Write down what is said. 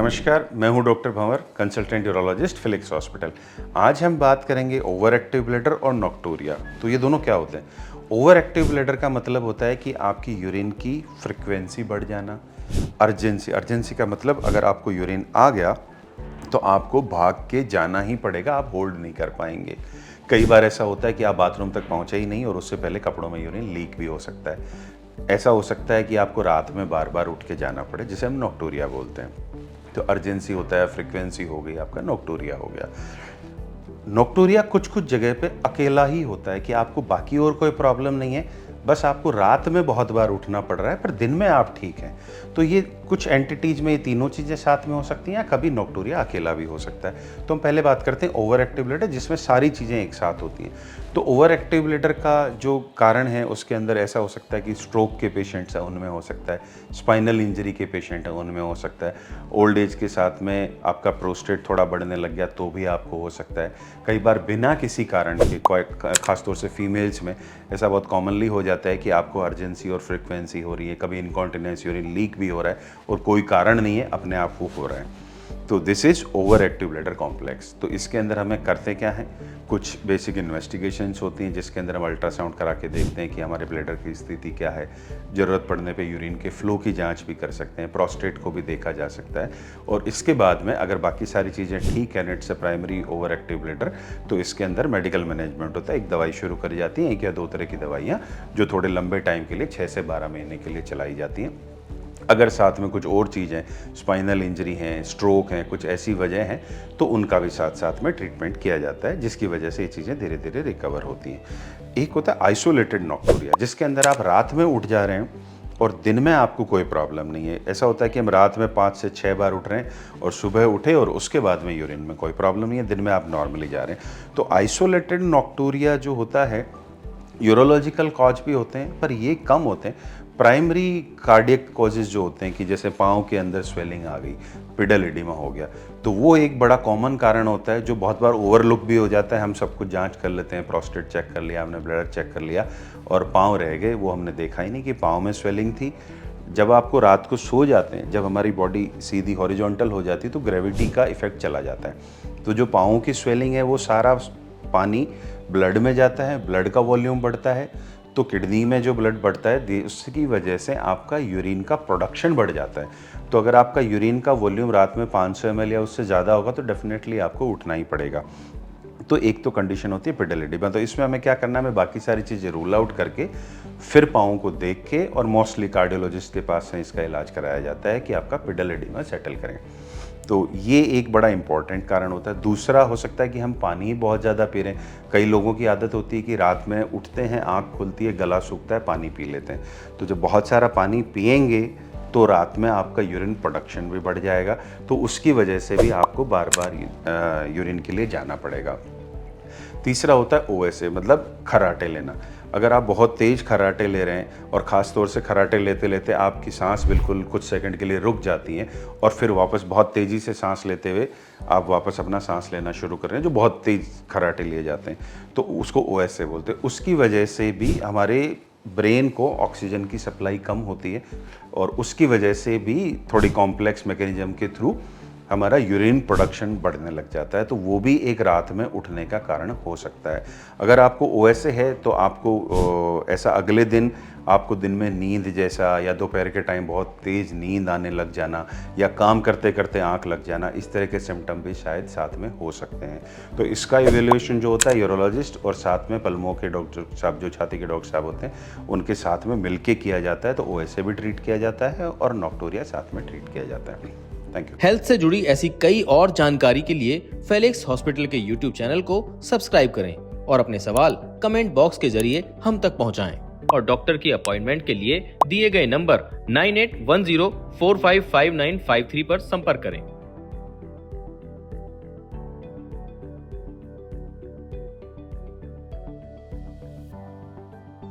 नमस्कार, मैं हूं डॉक्टर भंवर, कंसल्टेंट यूरोलॉजिस्ट, फिलिक्स हॉस्पिटल। आज हम बात करेंगे ओवर एक्टिव ब्लैडर और नॉक्टूरिया। तो ये दोनों क्या होते हैं? ओवर एक्टिव ब्लैडर का मतलब होता है कि आपकी यूरिन की फ्रिक्वेंसी बढ़ जाना। अर्जेंसी का मतलब अगर आपको यूरिन आ गया तो आपको भाग के जाना ही पड़ेगा, आप होल्ड नहीं कर पाएंगे। कई बार ऐसा होता है कि आप बाथरूम तक पहुंचे ही नहीं और उससे पहले कपड़ों में यूरिन लीक भी हो सकता है। ऐसा हो सकता है कि आपको रात में बार बार उठ के जाना पड़े, जिसे हम नॉक्टूरिया बोलते हैं। तो अर्जेंसी होता है, फ्रीक्वेंसी हो गई, आपका नॉक्टूरिया हो गया। नॉक्टूरिया कुछ कुछ जगह पे अकेला ही होता है कि आपको बाकी और कोई प्रॉब्लम नहीं है, बस आपको रात में बहुत बार उठना पड़ रहा है, पर दिन में आप ठीक हैं। तो ये कुछ एंटिटीज में ये तीनों चीज़ें साथ में हो सकती हैं, या कभी नॉक्टूरिया अकेला भी हो सकता है। तो हम पहले बात करते हैं ओवर एक्टिव ब्लैडर, जिसमें सारी चीज़ें एक साथ होती हैं। तो ओवर एक्टिव ब्लैडर का जो कारण है उसके अंदर ऐसा हो सकता है कि स्ट्रोक के पेशेंट्स हैं उनमें हो सकता है, स्पाइनल इंजरी के पेशेंट हैं उनमें हो सकता है, ओल्ड एज के साथ में आपका प्रोस्टेट थोड़ा बढ़ने लग गया तो भी आपको हो सकता है। कई बार बिना किसी कारण के, खासतौर से फीमेल्स में ऐसा बहुत कॉमनली हो जाता है कि आपको अर्जेंसी और फ्रिक्वेंसी हो रही है, कभी इनकॉन्टिनेंस, यूरिन लीक भी हो रहा है और कोई कारण नहीं है, अपने आप वो हो रहा है। तो this is over active bladder complex. तो इसके अंदर हमें करते क्या है, कुछ बेसिक इन्वेस्टिगेशंस होती हैं जिसके अंदर हम अल्ट्रासाउंड करा के देखते हैं कि हमारे ब्लैडर की स्थिति क्या है। ज़रूरत पड़ने पे यूरिन के फ्लो की जांच भी कर सकते हैं, प्रोस्टेट को भी देखा जा सकता है। और इसके बाद में अगर बाकी सारी चीज़ें ठीक है, it's a primary over active bladder, तो इसके अंदर मेडिकल मैनेजमेंट होता है। एक दवाई शुरू करी जाती है, एक या दो तरह की दवाइयाँ जो थोड़े लंबे टाइम के लिए 6 से 12 महीने के लिए चलाई जाती हैं। अगर साथ में कुछ और चीज़ें, स्पाइनल इंजरी हैं, स्ट्रोक हैं, कुछ ऐसी वजह हैं, तो उनका भी साथ साथ में ट्रीटमेंट किया जाता है, जिसकी वजह से ये चीज़ें धीरे धीरे रिकवर होती हैं। एक होता है आइसोलेटेड नॉक्टूरिया, जिसके अंदर आप रात में उठ जा रहे हैं और दिन में आपको कोई प्रॉब्लम नहीं है। ऐसा होता है कि हम रात में 5 से 6 बार उठ रहे हैं और सुबह उठे और उसके बाद में यूरिन में कोई प्रॉब्लम नहीं है, दिन में आप नॉर्मली जा रहे हैं। तो आइसोलेटेड नॉक्टूरिया जो होता है, यूरोलॉजिकल कॉज भी होते हैं पर ये कम होते हैं। प्राइमरी कार्डियक कॉजेज जो होते हैं कि जैसे पाँव के अंदर स्वेलिंग आ गई, पिडल एडिमा हो गया, तो वो एक बड़ा कॉमन कारण होता है जो बहुत बार ओवरलुक भी हो जाता है। हम सब कुछ जांच कर लेते हैं, प्रोस्टेट चेक कर लिया हमने, ब्लैडर चेक कर लिया और पाँव रह गए, वो हमने देखा ही नहीं कि पाँव में स्वेलिंग थी। जब आपको रात को सो जाते हैं, जब हमारी बॉडी सीधी हॉरिजॉन्टल हो जाती है तो ग्रेविटी का इफेक्ट चला जाता है। तो जो पाँवों की स्वेलिंग है वो सारा पानी ब्लड में जाता है, ब्लड का वॉल्यूम बढ़ता है, तो किडनी में जो ब्लड बढ़ता है उसकी वजह से आपका यूरिन का प्रोडक्शन बढ़ जाता है। तो अगर आपका यूरिन का वॉल्यूम रात में 500 ml या उससे ज़्यादा होगा तो डेफिनेटली आपको उठना ही पड़ेगा। तो एक तो कंडीशन होती है पिडल एडिमा। तो इसमें हमें क्या करना है, हमें बाकी सारी चीज़ें रूल आउट करके फिर पाँव को देख के, और मोस्टली कार्डियोलॉजिस्ट के पास से इसका इलाज कराया जाता है कि आपका पिडल एडिमा सेटल करें। तो ये एक बड़ा इंपॉर्टेंट कारण होता है। दूसरा हो सकता है कि हम पानी बहुत ज़्यादा पी रहे हैं। कई लोगों की आदत होती है कि रात में उठते हैं, आँख खुलती है, गला सूखता है, पानी पी लेते हैं। तो जब बहुत सारा पानी पिएंगे तो रात में आपका यूरिन प्रोडक्शन भी बढ़ जाएगा, तो उसकी वजह से भी आपको बार बार यूरिन के लिए जाना पड़ेगा। तीसरा होता है OSA, मतलब खर्राटे लेना। अगर आप बहुत तेज़ खर्राटे ले रहे हैं और ख़ास तौर से खर्राटे लेते लेते आपकी सांस बिल्कुल कुछ सेकंड के लिए रुक जाती है और फिर वापस बहुत तेज़ी से सांस लेते हुए आप वापस अपना सांस लेना शुरू कर रहे हैं, जो बहुत तेज़ खर्राटे लिए जाते हैं, तो उसको OSA बोलते हैं। उसकी वजह से भी हमारे ब्रेन को ऑक्सीजन की सप्लाई कम होती है और उसकी वजह से भी थोड़ी कॉम्प्लेक्स मैकेनिज्म के थ्रू हमारा यूरिन प्रोडक्शन बढ़ने लग जाता है। तो वो भी एक रात में उठने का कारण हो सकता है। अगर आपको OSA है तो आपको ऐसा अगले दिन आपको दिन में नींद जैसा, या दोपहर के टाइम बहुत तेज़ नींद आने लग जाना, या काम करते करते आंख लग जाना, इस तरह के सिम्टम भी शायद साथ में हो सकते हैं। तो इसका इवेल्युएशन जो होता है यूरोलॉजिस्ट और साथ में पल्मों के डॉक्टर साहब, जो छाती के डॉक्टर साहब होते हैं, उनके साथ में मिलके किया जाता है। तो OSA भी ट्रीट किया जाता है और नॉक्टूरिया साथ में ट्रीट किया जाता है। Thank you. हेल्थ से जुड़ी ऐसी कई और जानकारी के लिए फेलिक्स हॉस्पिटल के YouTube चैनल को सब्सक्राइब करें और अपने सवाल कमेंट बॉक्स के जरिए हम तक पहुंचाएं। और डॉक्टर की अपॉइंटमेंट के लिए दिए गए नंबर 9810455953 पर संपर्क करें।